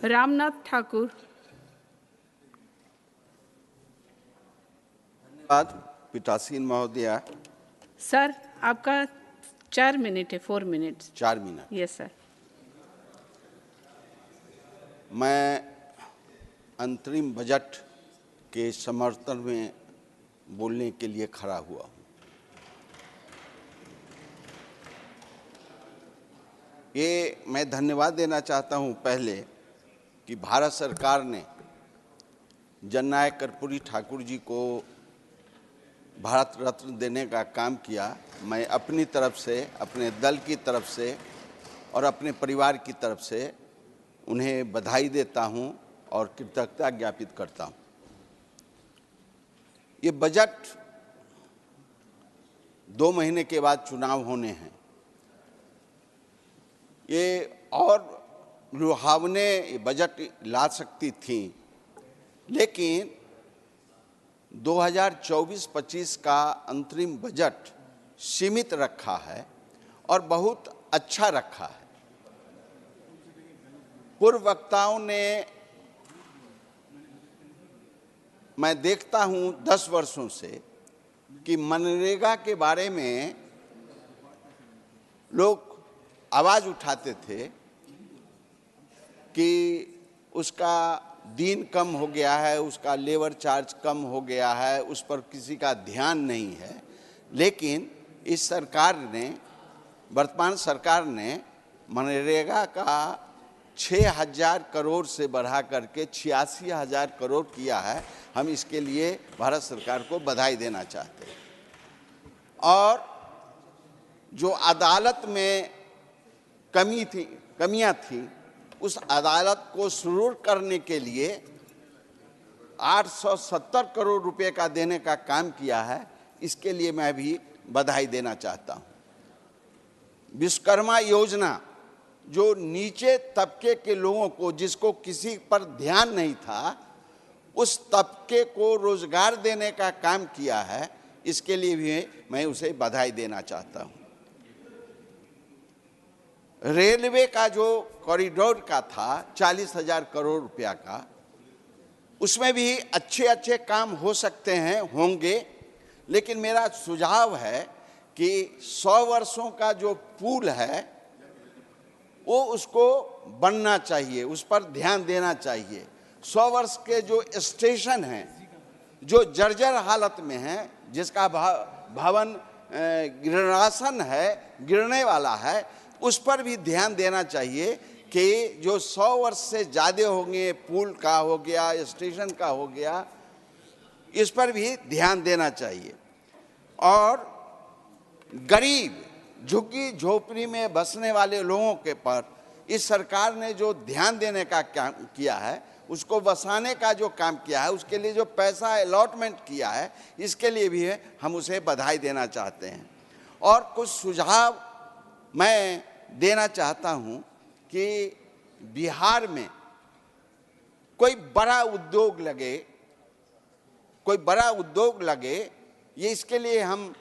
रामनाथ ठाकुर। धन्यवाद पीठासीन महोदया। सर आपका 4 मिनट है, 4 मिनट्स। 4 मिनट। Yes sir. मैं अंतरिम बजट के समर्थन में बोलने के लिए खड़ा हुआ हूँ। ये मैं धन्यवाद देना चाहता हूँ पहले कि भारत सरकार ने जननायक कर्पूरी ठाकुर जी को भारत रत्न देने का काम किया। मैं अपनी तरफ से, अपने दल की तरफ से और अपने परिवार की तरफ से उन्हें बधाई देता हूं और कृतज्ञता ज्ञापित करता हूं। ये बजट 2 महीने के बाद चुनाव होने हैं। ये और लुभावने बजट ला सकती थी, लेकिन 2024-25 का अंतरिम बजट सीमित रखा है और बहुत अच्छा रखा है। पूर्व वक्ताओं ने, मैं देखता हूं 10 वर्षों से कि मनरेगा के बारे में लोग आवाज उठाते थे कि उसका दिन कम हो गया है, उसका लेबर चार्ज कम हो गया है, उस पर किसी का ध्यान नहीं है। लेकिन इस सरकार ने, वर्तमान सरकार ने मनरेगा का 6,000 करोड़ से बढ़ा करके 86,000 करोड़ किया है। हम इसके लिए भारत सरकार को बधाई देना चाहते हैं। और जो अदालत में कमियां थी, उस अदालत को सुदृढ़ करने के लिए 870 करोड़ रुपए का देने का काम किया है। इसके लिए मैं भी बधाई देना चाहता हूं। विश्वकर्मा योजना, जो नीचे तबके के लोगों को, जिसको किसी पर ध्यान नहीं था, उस तबके को रोजगार देने का काम किया है। इसके लिए भी मैं उसे बधाई देना चाहता हूं। रेलवे का जो कॉरिडोर का था 40,000 करोड़ रुपया का, उसमें भी अच्छे अच्छे काम हो सकते हैं, होंगे। लेकिन मेरा सुझाव है कि 100 वर्षों का जो पुल है वो उसको बनना चाहिए, उस पर ध्यान देना चाहिए। 100 वर्ष के जो स्टेशन हैं, जो जर्जर हालत में हैं, जिसका भवन गिरणासन है, गिरने वाला है, उस पर भी ध्यान देना चाहिए कि जो 100 वर्ष से ज़्यादा होंगे, पुल का हो गया, स्टेशन का हो गया, इस पर भी ध्यान देना चाहिए। और गरीब, झुग्गी झोपड़ी में बसने वाले लोगों के पर इस सरकार ने जो ध्यान देने का काम किया है, उसको बसाने का जो काम किया है, उसके लिए जो पैसा अलॉटमेंट किया है, इसके लिए भी हम उसे बधाई देना चाहते हैं। और कुछ सुझाव मैं देना चाहता हूं कि बिहार में कोई बड़ा उद्योग लगे, कोई बड़ा उद्योग लगे, ये इसके लिए हम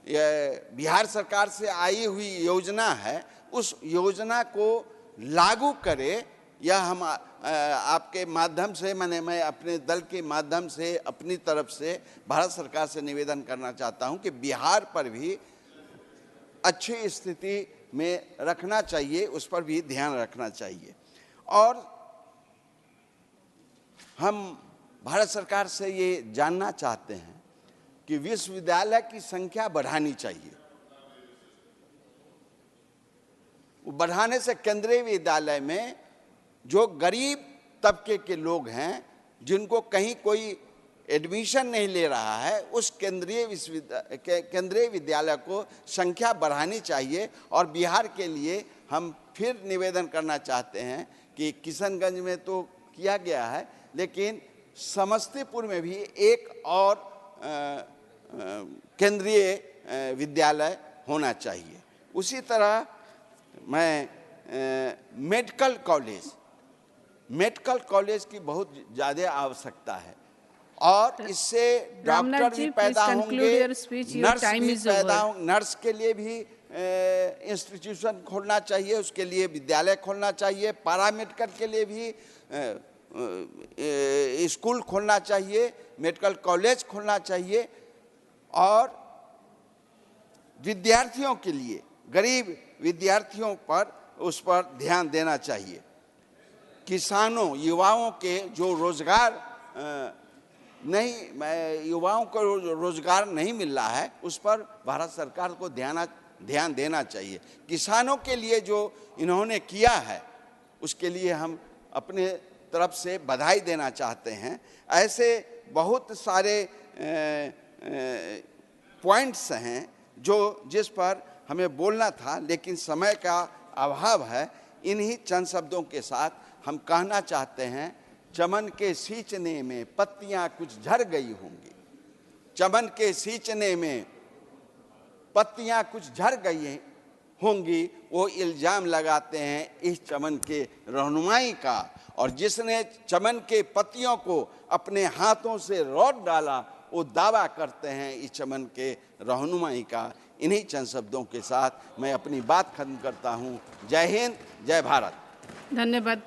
बिहार सरकार से आई हुई योजना है, उस योजना को लागू करें। यह हम आपके माध्यम से, मैं अपने दल के माध्यम से, अपनी तरफ से भारत सरकार से निवेदन करना चाहता हूं कि बिहार पर भी अच्छी स्थिति में रखना चाहिए, उस पर भी ध्यान रखना चाहिए। और हम भारत सरकार से ये जानना चाहते हैं कि विश्वविद्यालय की संख्या बढ़ानी चाहिए। बढ़ाने से केंद्रीय विद्यालय में जो गरीब तबके के लोग हैं, जिनको कहीं कोई एडमिशन नहीं ले रहा है, उस केंद्रीय विद्यालय को संख्या बढ़ानी चाहिए। और बिहार के लिए हम फिर निवेदन करना चाहते हैं कि किशनगंज में तो किया गया है, लेकिन समस्तीपुर में भी एक और केंद्रीय विद्यालय होना चाहिए। उसी तरह मैं मेडिकल कॉलेज की बहुत ज़्यादा आवश्यकता है, और इससे डॉक्टर भी पैदा होंगे, नर्स के लिए भी इंस्टीट्यूशन खोलना चाहिए, उसके लिए विद्यालय खोलना चाहिए, पैरामेडिकल के लिए भी स्कूल खोलना चाहिए, मेडिकल कॉलेज खोलना चाहिए और विद्यार्थियों के लिए, गरीब विद्यार्थियों पर उस पर ध्यान देना चाहिए। किसानों, युवाओं के जो रोजगार युवाओं को रोजगार नहीं मिल रहा है, उस पर भारत सरकार को ध्यान देना चाहिए। किसानों के लिए जो इन्होंने किया है उसके लिए हम अपने तरफ से बधाई देना चाहते हैं। ऐसे बहुत सारे पॉइंट्स हैं जिस पर हमें बोलना था, लेकिन समय का अभाव है। इन्हीं चंद शब्दों के साथ हम कहना चाहते हैं, चमन के सींचने में पत्तियां कुछ झड़ गई होंगी, चमन के सींचने में पत्तियां कुछ झड़ गई होंगी, वो इल्जाम लगाते हैं इस चमन के रहनुमाई का, और जिसने चमन के पत्तियों को अपने हाथों से रौंद डाला वो दावा करते हैं इस चमन के रहनुमाई का। इन्हीं चंद शब्दों के साथ मैं अपनी बात खत्म करता हूँ। जय हिंद, जय भारत। धन्यवाद।